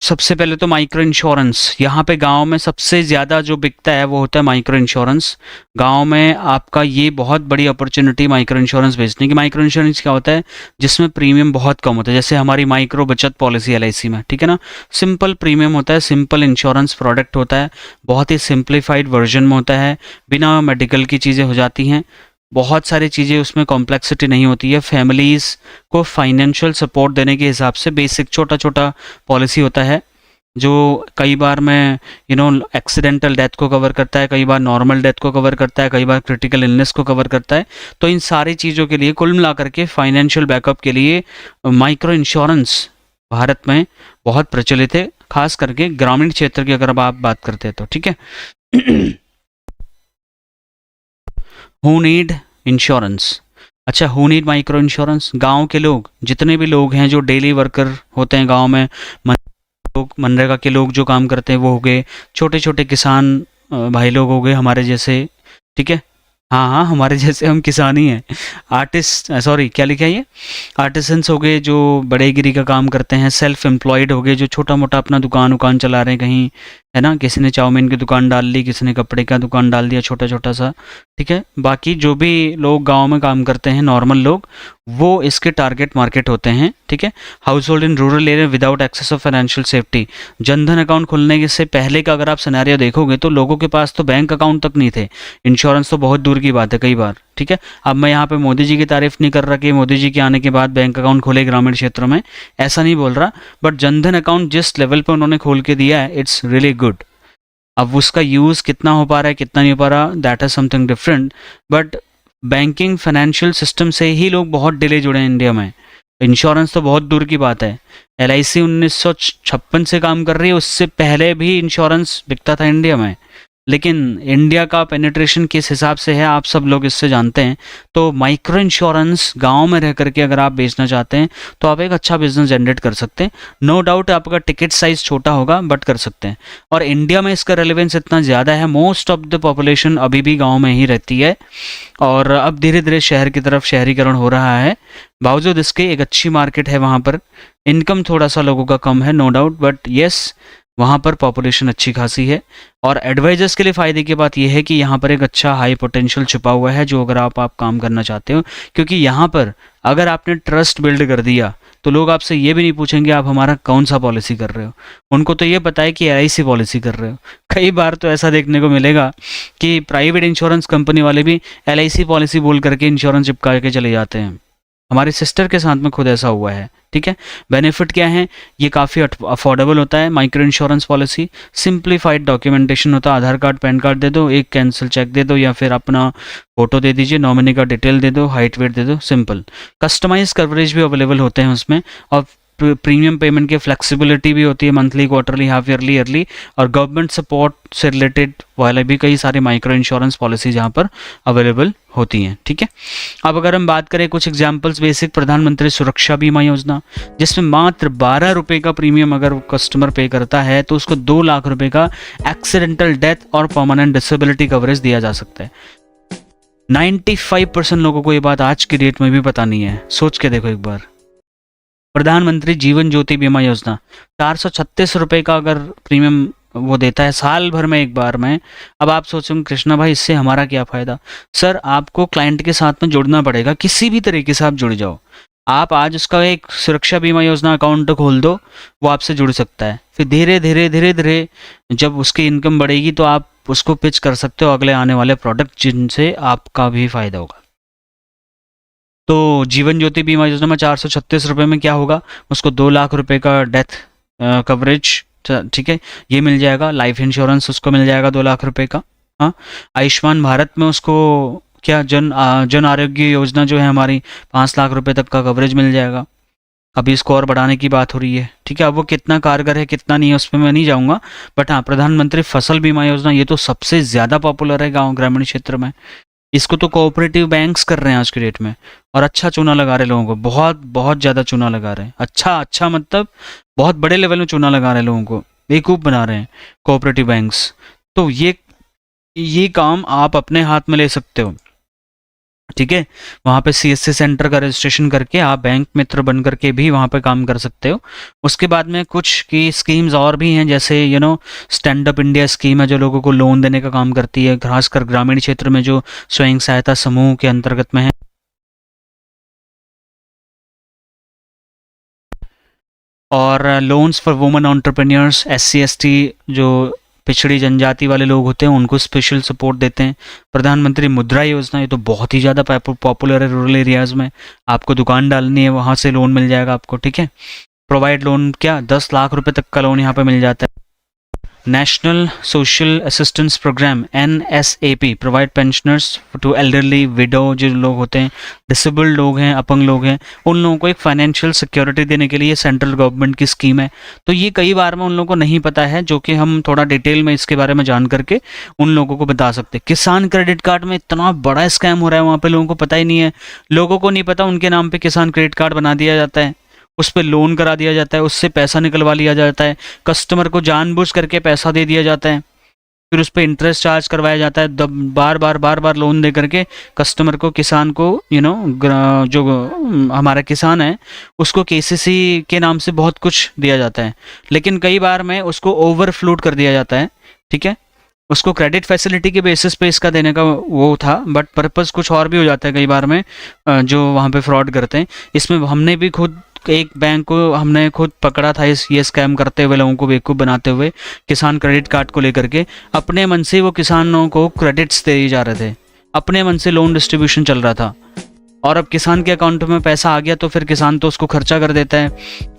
सबसे पहले तो माइक्रो इंश्योरेंस, यहाँ पे गांव में सबसे ज़्यादा जो बिकता है वो होता है माइक्रो इंश्योरेंस। गांव में आपका ये बहुत बड़ी अपॉर्चुनिटी माइक्रो इंश्योरेंस बेचने की। माइक्रो इंश्योरेंस क्या होता है? जिसमें प्रीमियम बहुत कम होता है, जैसे हमारी माइक्रो बचत पॉलिसी एलआईसी में, ठीक है ना। सिंपल प्रीमियम होता है, सिंपल इंश्योरेंस प्रोडक्ट होता है, बहुत ही सिंप्लीफाइड वर्जन में होता है, बिना मेडिकल की चीज़ें हो जाती हैं, बहुत सारी चीज़ें उसमें कॉम्प्लेक्सिटी नहीं होती है। फैमिलीज़ को फाइनेंशियल सपोर्ट देने के हिसाब से बेसिक छोटा छोटा पॉलिसी होता है, जो कई बार में एक्सीडेंटल डेथ को कवर करता है, कई बार नॉर्मल डेथ को कवर करता है, कई बार क्रिटिकल इलनेस को कवर करता है। तो इन सारी चीज़ों के लिए कुल मिला करके फाइनेंशियल बैकअप के लिए माइक्रो इंश्योरेंस भारत में बहुत प्रचलित है, खास करके ग्रामीण क्षेत्र की अगर अब आप बात करते हैं तो, ठीक है। Who need insurance? अच्छा, हु नीड माइक्रो इंश्योरेंस? गांव के लोग, जितने भी लोग हैं जो डेली वर्कर होते हैं गांव में, लोग मनरेगा के लोग जो काम करते हैं वो हो गए, छोटे छोटे किसान भाई लोग हो गए हमारे जैसे, ठीक है। हाँ हाँ, हमारे जैसे, हम किसान ही हैं। आर्टिस्ट, सॉरी क्या लिखा है ये, आर्टिसंस हो गए जो बड़ेगिरी का काम करते हैं, सेल्फ एम्प्लॉयड हो गए जो छोटा मोटा अपना दुकान उकान चला रहे हैं कहीं, है ना। किसी ने चाउमीन की दुकान डाल ली, किसी ने कपड़े का दुकान डाल दिया छोटा छोटा सा, ठीक है। बाकी जो भी लोग गांव में काम करते हैं, नॉर्मल लोग, वो इसके टारगेट मार्केट होते हैं, ठीक है। Household in rural area without access of financial safety. Jan Dhan account खोलने के से पहले का अगर आप सिनेरियो देखोगे तो लोगों के पास तो बैंक अकाउंट तक नहीं थे, इंश्योरेंस तो बहुत दूर की बात है कई बार, ठीक है। अब मैं यहाँ पे मोदी जी की तारीफ नहीं कर रहा कि मोदी जी के आने के बाद बैंक अकाउंट खोले ग्रामीण क्षेत्रों में, ऐसा नहीं बोल रहा, बट जनधन अकाउंट जिस लेवल पे उन्होंने खोल के दिया है, इट्स रियली गुड। अब उसका यूज़ कितना हो पा रहा है कितना नहीं हो पा रहा, that is something different, but banking financial system से ही लोग बहुत डिले जुड़े हैं इंडिया में। इंश्योरेंस तो बहुत दूर की बात है। एलआईसी 1956 से काम कर रही है, उससे पहले भी इंश्योरेंस बिकता था इंडिया में, लेकिन इंडिया का पेनिट्रेशन किस हिसाब से है आप सब लोग इससे जानते हैं। तो माइक्रो इंश्योरेंस गांव में रह करके अगर आप बेचना चाहते हैं तो आप एक अच्छा बिजनेस जनरेट कर सकते हैं। नो डाउट आपका टिकट साइज छोटा होगा, बट कर सकते हैं। और इंडिया में इसका रेलेवेंस इतना ज़्यादा है, मोस्ट ऑफ द पॉपुलेशन अभी भी गाँव में ही रहती है, और अब धीरे धीरे शहर की तरफ शहरीकरण हो रहा है। बावजूद इसके एक अच्छी मार्केट है वहाँ पर, इनकम थोड़ा सा लोगों का कम है, नो डाउट, बट येस वहाँ पर पॉपुलेशन अच्छी खासी है। और एडवाइजर्स के लिए फ़ायदे की बात यह है कि यहाँ पर एक अच्छा हाई पोटेंशियल छुपा हुआ है, जो अगर आप काम करना चाहते हो, क्योंकि यहाँ पर अगर आपने ट्रस्ट बिल्ड कर दिया तो लोग आपसे ये भी नहीं पूछेंगे आप हमारा कौन सा पॉलिसी कर रहे हो, उनको तो ये पता है कि एलआईसी पॉलिसी कर रहे हो। कई बार तो ऐसा देखने को मिलेगा कि प्राइवेट इंश्योरेंस कंपनी वाले भी एलआईसी पॉलिसी बोल करके इंश्योरेंस चिपका के चले जाते हैं। हमारी सिस्टर के साथ में खुद ऐसा हुआ है, ठीक है। बेनिफिट क्या है? ये काफ़ी अफोर्डेबल होता है micro insurance policy, simplified documentation होता है, आधार कार्ड पैन कार्ड दे दो, एक कैंसिल चेक दे दो, या फिर अपना फोटो दे दीजिए, नॉमिनी का डिटेल दे दो, हाइट वेट दे दो, सिंपल। कस्टमाइज कवरेज भी अवेलेबल होते हैं उसमें, और प्रीमियम पेमेंट की फ्लेक्सिबिलिटी भी होती है, monthly, quarterly, half yearly, yearly. और गवर्नमेंट सपोर्ट से रिलेटेड वाले भी कई सारे माइक्रो इंश्योरेंस पॉलिसी जहाँ पर अवेलेबल होती हैं, ठीक है। अब अगर हम बात करें कुछ एग्जांपल्स, बेसिक प्रधानमंत्री सुरक्षा बीमा योजना, जिसमें मात्र 12 रुपये का प्रीमियम अगर कस्टमर पे करता है तो उसको 2 लाख रुपए का एक्सीडेंटल डेथ और परमानेंट डिसेबिलिटी कवरेज दिया जा सकता है। 95% लोगों को ये बात आज की डेट में भी पता नहीं है, सोच के देखो एक बार। प्रधानमंत्री जीवन ज्योति बीमा योजना, 436 रुपये का अगर प्रीमियम वो देता है साल भर में एक बार में। अब आप सोचेंगे कृष्णा भाई इससे हमारा क्या फ़ायदा? सर आपको क्लाइंट के साथ में जुड़ना पड़ेगा, किसी भी तरीके से आप जुड़ जाओ। आप आज उसका एक सुरक्षा बीमा योजना अकाउंट खोल दो, वो आपसे जुड़ सकता है। फिर धीरे धीरे धीरे धीरे जब उसकी इनकम बढ़ेगी तो आप उसको पिच कर सकते हो अगले आने वाले प्रोडक्ट जिनसे आपका भी फ़ायदा होगा। तो जीवन ज्योति बीमा योजना में 436 रुपये में क्या होगा, उसको 2 लाख रुपए का डेथ कवरेज, ठीक है, ये मिल जाएगा। लाइफ इंश्योरेंस उसको मिल जाएगा 2 लाख रुपए का। हाँ, आयुष्मान भारत में उसको क्या जन आरोग्य योजना जो है हमारी, 5 लाख रुपए तक का कवरेज मिल जाएगा। अभी इसको और बढ़ाने की बात हो रही है, ठीक है। अब वो कितना कारगर है कितना नहीं है उस पर मैं नहीं जाऊँगा, बट हाँ, प्रधानमंत्री फसल बीमा योजना ये तो सबसे ज़्यादा पॉपुलर है गाँव ग्रामीण क्षेत्र में। इसको तो कोऑपरेटिव बैंक्स कर रहे हैं आज की डेट में, और अच्छा चूना लगा रहे लोगों को, बहुत बहुत ज़्यादा चूना लगा रहे हैं। अच्छा मतलब बहुत बड़े लेवल में चूना लगा रहे हैं, लोगों को बेवकूफ़ बना रहे हैं कोऑपरेटिव बैंक्स। तो ये काम आप अपने हाथ में ले सकते हो। ठीक है। वहाँ पे सीएससी सेंटर का रजिस्ट्रेशन करके आप बैंक मित्र बन करके भी वहाँ पे काम कर सकते हो। उसके बाद में कुछ की स्कीम्स और भी हैं, जैसे स्टैंड अप इंडिया स्कीम है जो लोगों को लोन देने का काम करती है, खासकर ग्रामीण क्षेत्र में जो स्वयं सहायता समूह के अंतर्गत में है। और loans for women entrepreneurs, SC ST जो पिछड़ी जनजाति वाले लोग होते हैं उनको स्पेशल सपोर्ट देते हैं। प्रधानमंत्री मुद्रा योजना, ये तो बहुत ही ज़्यादा पॉपुलर है रूरल एरियाज़ में। आपको दुकान डालनी है, वहाँ से लोन मिल जाएगा आपको, ठीक है। प्रोवाइड लोन क्या, 10 लाख रुपए तक का लोन यहाँ पे मिल जाता है। National social assistance program NSAP provide pensioners to elderly widow, जो लोग होते हैं, डिसेबल्ड लोग हैं, अपंग लोग हैं, उन लोगों को एक फाइनेंशियल सिक्योरिटी देने के लिए सेंट्रल गवर्नमेंट की स्कीम है। तो ये कई बार में उन लोगों को नहीं पता है, जो कि हम थोड़ा डिटेल में इसके बारे में जान करके उन लोगों को बता सकते हैं। किसान क्रेडिट कार्ड में इतना बड़ा स्कैम हो रहा है, वहाँ पे लोगों को पता ही नहीं है। लोगों को नहीं पता उनके नाम पे किसान क्रेडिट कार्ड बना दिया जाता है, उस पर लोन करा दिया जाता है, उससे पैसा निकलवा लिया जाता है, कस्टमर को जानबूझ करके पैसा दे दिया जाता है, फिर उस पर इंटरेस्ट चार्ज करवाया जाता है, बार बार लोन दे करके कस्टमर को, किसान को, जो हमारा किसान है उसको केसीसी के नाम से बहुत कुछ दिया जाता है, लेकिन कई बार में उसको ओवरफ्लोट कर दिया जाता है, ठीक है। उसको क्रेडिट फैसिलिटी के बेसिस पे इसका देने का वो था, बट पर्पस कुछ और भी हो जाता है कई बार में, जो वहाँ पे फ्रॉड करते हैं। इसमें हमने भी खुद एक बैंक को हमने खुद पकड़ा था ये स्कैम करते हुए, लोगों को बेवकूफ़ बनाते हुए, किसान क्रेडिट कार्ड को लेकर के। अपने मन से वो किसानों को क्रेडिट्स दे जा रहे थे, अपने मन से लोन डिस्ट्रीब्यूशन चल रहा था, और अब किसान के अकाउंट में पैसा आ गया तो फिर किसान तो उसको खर्चा कर देता है,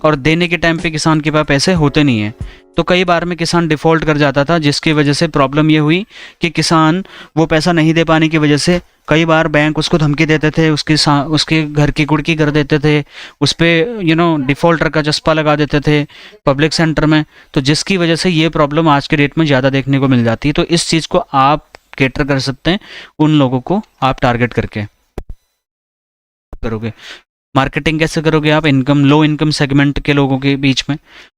और देने के टाइम पे किसान के पास पैसे होते नहीं हैं। तो कई बार में किसान डिफ़ॉल्ट कर जाता था, जिसकी वजह से प्रॉब्लम ये हुई कि किसान वो पैसा नहीं दे पाने की वजह से कई बार बैंक उसको धमकी देते थे, उसके घर की कुड़की कर देते थे, उस पर डिफ़ॉल्टर का जस्पा लगा देते थे पब्लिक सेंटर में। तो जिसकी वजह से ये प्रॉब्लम आज के डेट में ज़्यादा देखने को मिल जाती है। तो इस चीज़ को आप कैटर कर सकते हैं, उन लोगों को आप टारगेट करके करोगे। मार्केटिंग कैसे करोगे आप, लो इनकम सेगमेंट के लोगों के बीच में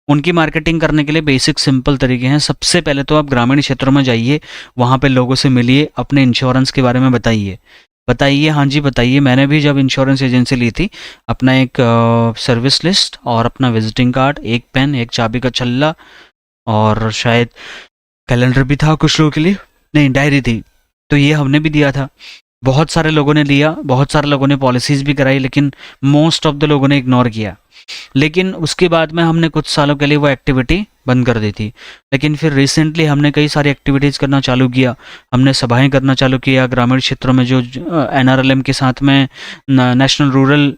उनकी मार्केटिंग करने के लिए बेसिक सिंपल तरीके हैं। सबसे पहले तो आप ग्रामीण क्षेत्रों में जाइए, वहाँ पे लोगों से मिलिए, अपने इंश्योरेंस के बारे में बताइए। हाँ जी बताइए, मैंने भी जब इंश्योरेंस एजेंसी ली थी, अपना एक सर्विस लिस्ट और अपना विजिटिंग कार्ड, एक पेन, एक चाबी का छल्ला, और शायद कैलेंडर भी था कुछ लोगों के लिए, नहीं डायरी थी, तो ये हमने भी दिया था। बहुत सारे लोगों ने लिया, बहुत सारे लोगों ने पॉलिसीज़ भी कराई, लेकिन मोस्ट ऑफ द लोगों ने इग्नोर किया। लेकिन उसके बाद में हमने कुछ सालों के लिए वो एक्टिविटी बंद कर दी थी। लेकिन फिर रिसेंटली हमने कई सारी एक्टिविटीज़ करना चालू किया, हमने सभाएं करना चालू किया ग्रामीण क्षेत्रों में, जो NRLM के साथ में नेशनल रूरल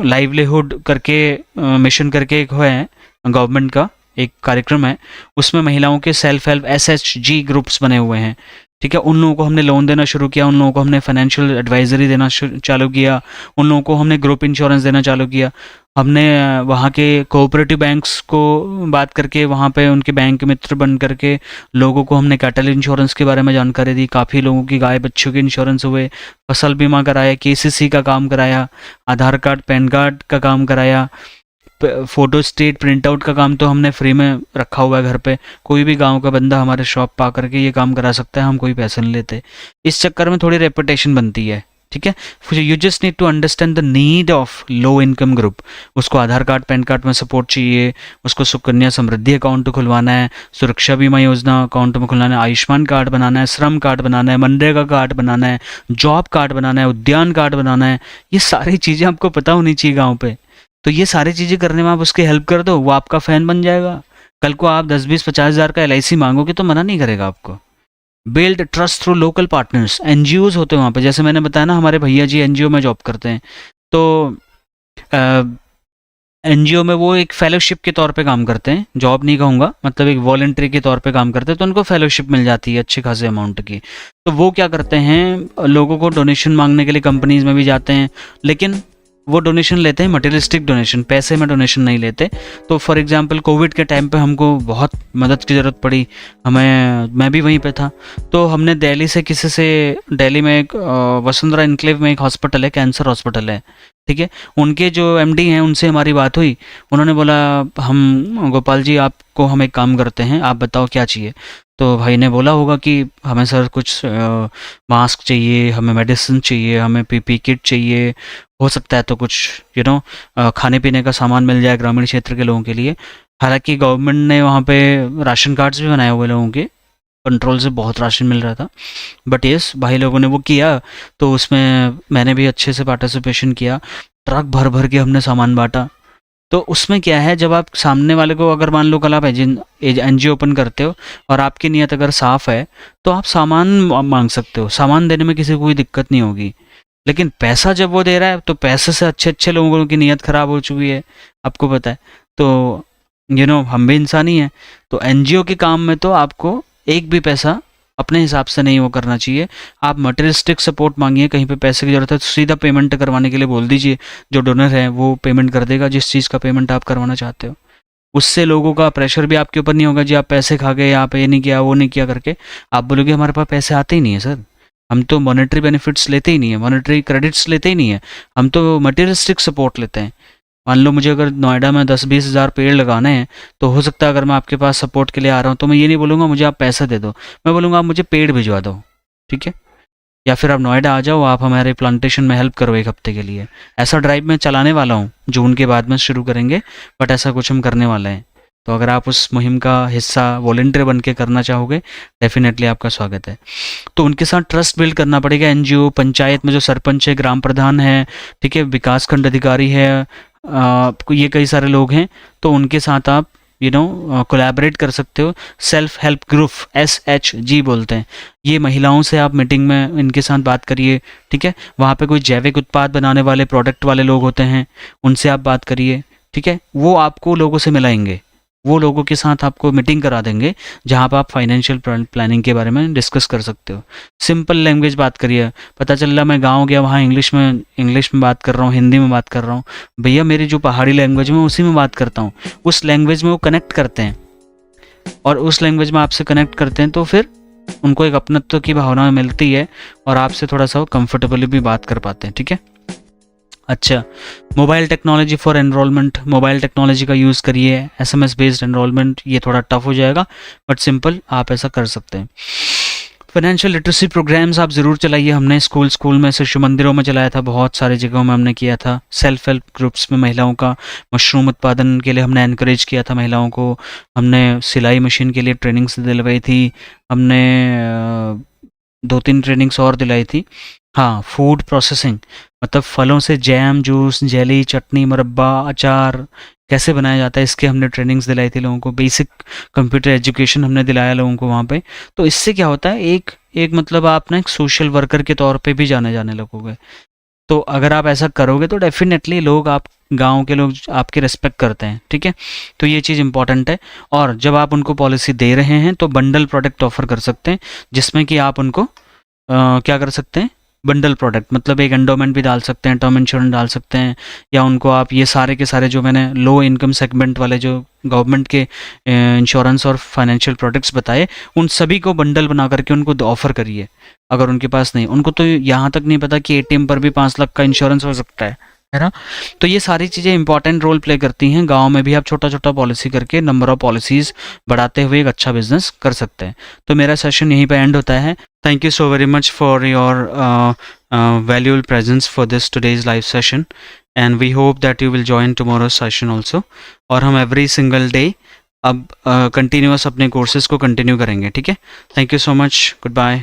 लाइवलीहुड करके मिशन करके एक है गवर्नमेंट का एक कार्यक्रम है, उसमें महिलाओं के सेल्फ हेल्प SHG ग्रुप्स बने हुए हैं, ठीक है। उन लोगों को हमने लोन देना शुरू किया, उन लोगों को हमने फाइनेंशियल एडवाइजरी देना चालू किया, उन लोगों को हमने ग्रुप इंश्योरेंस देना चालू किया। हमने वहाँ के कोऑपरेटिव बैंक्स को बात करके वहाँ पे उनके बैंक मित्र बन करके लोगों को हमने कैटल इंश्योरेंस के बारे में जानकारी दी, काफ़ी लोगों की गाय बच्चों के इंश्योरेंस हुए, फसल बीमा कराया, KCC का काम कराया, आधार कार्ड पैन कार्ड का काम कराया, फ़ोटो स्टेट प्रिंट आउट का काम तो हमने फ्री में रखा हुआ है घर पे। कोई भी गांव का बंदा हमारे शॉप पर आकर के ये काम करा सकता है, हम कोई पैसे नहीं लेते। इस चक्कर में थोड़ी रेपुटेशन बनती है, ठीक है। You just need to understand the need of low income group. उसको आधार कार्ड पैन कार्ड में सपोर्ट चाहिए, उसको सुकन्या समृद्धि अकाउंट खुलवाना है, सुरक्षा बीमा योजना अकाउंट में खुलवाना है, आयुष्मान कार्ड बनाना है, श्रम कार्ड बनाना है, मनरेगा कार्ड बनाना है, जॉब कार्ड बनाना है, उद्यान कार्ड बनाना है। ये सारी चीज़ें आपको पता होनी चाहिए गाँव पे। तो ये सारी चीज़ें करने में आप उसकी हेल्प कर दो, वो आपका फ़ैन बन जाएगा। कल को आप 10-20-50 हज़ार का LIC मांगोगे तो मना नहीं करेगा आपको। Build trust through local partners, NGOs होते हैं वहाँ पे, जैसे मैंने बताया ना, हमारे भैया जी NGO में जॉब करते हैं, तो NGO में वो एक फेलोशिप के तौर पे काम करते हैं, जॉब नहीं कहूँगा, मतलब एक वॉलंटरी के तौर पे काम करते हैं, तो उनको फेलोशिप मिल जाती है अच्छी खासी अमाउंट की। तो वो क्या करते हैं, लोगों को डोनेशन मांगने के लिए कंपनीज में भी जाते हैं, लेकिन वो डोनेशन लेते हैं मटेरियलिस्टिक डोनेशन, पैसे में डोनेशन नहीं लेते। तो फॉर एग्जांपल कोविड के टाइम पे हमको बहुत मदद की ज़रूरत पड़ी, मैं भी वहीं पे था, तो हमने दिल्ली में एक वसुंधरा इनक्लेव में एक हॉस्पिटल है, कैंसर हॉस्पिटल है, ठीक है। उनके जो MD हैं उनसे हमारी बात हुई, उन्होंने बोला हम गोपाल जी आपको हम एक काम करते हैं, आप बताओ क्या चाहिए। तो भाई ने बोला होगा कि हमें सर कुछ मास्क चाहिए, हमें मेडिसिन चाहिए, हमें पीपी किट चाहिए, हो सकता है तो कुछ खाने पीने का सामान मिल जाए ग्रामीण क्षेत्र के लोगों के लिए। हालांकि गवर्नमेंट ने वहाँ पे राशन कार्ड्स भी बनाए हुए लोगों के, कंट्रोल से बहुत राशन मिल रहा था। बट यस, भाई लोगों ने वो किया, तो उसमें मैंने भी अच्छे से पार्टिसिपेशन किया। ट्रक भर भर के हमने सामान बांटा। तो उसमें क्या है, जब आप सामने वाले को, अगर मान लो कल आप एनजीओ ओपन करते हो और आपकी नीयत अगर साफ है, तो आप सामान मांग सकते हो, सामान देने में किसी को कोई दिक्कत नहीं होगी। लेकिन पैसा जब वो दे रहा है, तो पैसे से अच्छे अच्छे लोगों की नीयत खराब हो चुकी है, आपको पता है। तो हम भी इंसान ही हैं। तो एनजीओ के काम में तो आपको एक भी पैसा अपने हिसाब से नहीं वो करना चाहिए। आप मटेरियलिस्टिक सपोर्ट मांगिए, कहीं पे पैसे की जरूरत है तो सीधा पेमेंट करवाने के लिए बोल दीजिए, जो डोनर है वो पेमेंट कर देगा जिस चीज़ का पेमेंट आप करवाना चाहते हो। उससे लोगों का प्रेशर भी आपके ऊपर नहीं होगा, जी आप पैसे खा गए, आप ये नहीं किया वो नहीं किया करके। आप बोलोगे हमारे पास पैसे आते ही नहीं है सर, हम तो मॉनेटरी बेनिफिट्स लेते ही नहीं है, मॉनेटरी क्रेडिट्स लेते ही नहीं है, हम तो मटेरियलिस्टिक सपोर्ट लेते हैं। मान लो मुझे अगर नोएडा में 10-20 हज़ार पेड़ लगाने हैं, तो हो सकता है अगर मैं आपके पास सपोर्ट के लिए आ रहा हूँ तो मैं ये नहीं बोलूँगा मुझे आप पैसा दे दो, मैं बोलूँगा आप मुझे पेड़ भिजवा दो, ठीक है? या फिर आप नोएडा आ जाओ, आप हमारे प्लांटेशन में हेल्प करो 1 हफ्ते के लिए। ऐसा ड्राइव मैं चलाने वाला हूँ, जून के बाद में शुरू करेंगे, बट ऐसा कुछ हम करने वाले हैं। तो अगर आप उस मुहिम का हिस्सा वॉलंटियर बन के करना चाहोगे, डेफिनेटली आपका स्वागत है। तो उनके साथ ट्रस्ट बिल्ड करना पड़ेगा। एनजीओ, पंचायत में जो सरपंच है, ग्राम प्रधान है, ठीक है, विकास खंड अधिकारी है, ये कई सारे लोग हैं, तो उनके साथ आप कोलैबोरेट कर सकते हो। सेल्फ हेल्प ग्रुप, SHG बोलते हैं, ये महिलाओं से आप मीटिंग में इनके साथ बात करिए, ठीक है। वहाँ पे कोई जैविक उत्पाद बनाने वाले, प्रोडक्ट वाले लोग होते हैं, उनसे आप बात करिए, ठीक है। वो आपको लोगों से मिलाएंगे, वो लोगों के साथ आपको मीटिंग करा देंगे, जहाँ पर आप फाइनेंशियल प्लानिंग के बारे में डिस्कस कर सकते हो। सिंपल लैंग्वेज बात करिए। पता चल रहा मैं गांव गया, वहाँ इंग्लिश में बात कर रहा हूँ, हिंदी में बात कर रहा हूँ, भैया मेरी जो पहाड़ी लैंग्वेज में उसी में बात करता हूँ। उस लैंग्वेज में वो कनेक्ट करते हैं, और उस लैंग्वेज में आपसे कनेक्ट करते हैं, तो फिर उनको एक अपनत्व की भावना मिलती है, और आपसे थोड़ा सा वो कंफर्टेबली भी बात कर पाते हैं, ठीक है। अच्छा, mobile technology for enrolment, mobile technology का यूज़ करिए। SMS बेस्ड एनरोलमेंट, ये थोड़ा टफ हो जाएगा, बट सिंपल आप ऐसा कर सकते हैं। फाइनेंशियल लिटरेसी प्रोग्राम्स आप ज़रूर चलाइए। हमने स्कूल में, शिशु मंदिरों में चलाया था, बहुत सारी जगहों में हमने किया था। सेल्फ हेल्प ग्रुप्स में महिलाओं का मशरूम उत्पादन के लिए हमने एनकरेज किया था महिलाओं को। हमने सिलाई मशीन के लिए ट्रेनिंग्स दिलवाई थी। हमने 2-3 ट्रेनिंग्स और दिलाई थी। हाँ, फूड प्रोसेसिंग, मतलब फलों से जैम, जूस, जेली, चटनी, मुरब्बा, अचार कैसे बनाया जाता है, इसके हमने ट्रेनिंग्स दिलाई थी लोगों को। बेसिक कंप्यूटर एजुकेशन हमने दिलाया लोगों को वहाँ पे। तो इससे क्या होता है, एक एक मतलब आप ना एक सोशल वर्कर के तौर पे भी जाने लगोगे। तो अगर आप ऐसा करोगे तो डेफिनेटली लोग, आप गांव के लोग आपके रिस्पेक्ट करते हैं, ठीक है। तो ये चीज़ इंपॉर्टेंट है। और जब आप उनको पॉलिसी दे रहे हैं तो बंडल प्रोडक्ट ऑफर कर सकते हैं, जिसमें कि आप उनको क्या कर सकते हैं, बंडल प्रोडक्ट मतलब एक एंडोमेंट भी डाल सकते हैं, टर्म इंश्योरेंस डाल सकते हैं, या उनको आप ये सारे के सारे जो मैंने लो इनकम सेगमेंट वाले जो गवर्नमेंट के इंश्योरेंस और फाइनेंशियल प्रोडक्ट्स बताए, उन सभी को बंडल बना करके उनको ऑफर करिए। अगर उनके पास नहीं, उनको तो यहाँ तक नहीं पता कि ATM पर भी 5 लाख का इंश्योरेंस हो सकता है ना। तो ये सारी चीज़ें इंपॉर्टेंट रोल प्ले करती हैं। गांव में भी आप छोटा छोटा पॉलिसी करके नंबर ऑफ पॉलिसीज़ बढ़ाते हुए एक अच्छा बिजनेस कर सकते हैं। तो मेरा सेशन यहीं पे एंड होता है। Thank you so very much for your valuable presence for this today's live session, and we hope that you will join tomorrow's session also. और हम every single day अब continuous अपने courses को continue करेंगे, ठीक है। Thank you so much. Goodbye.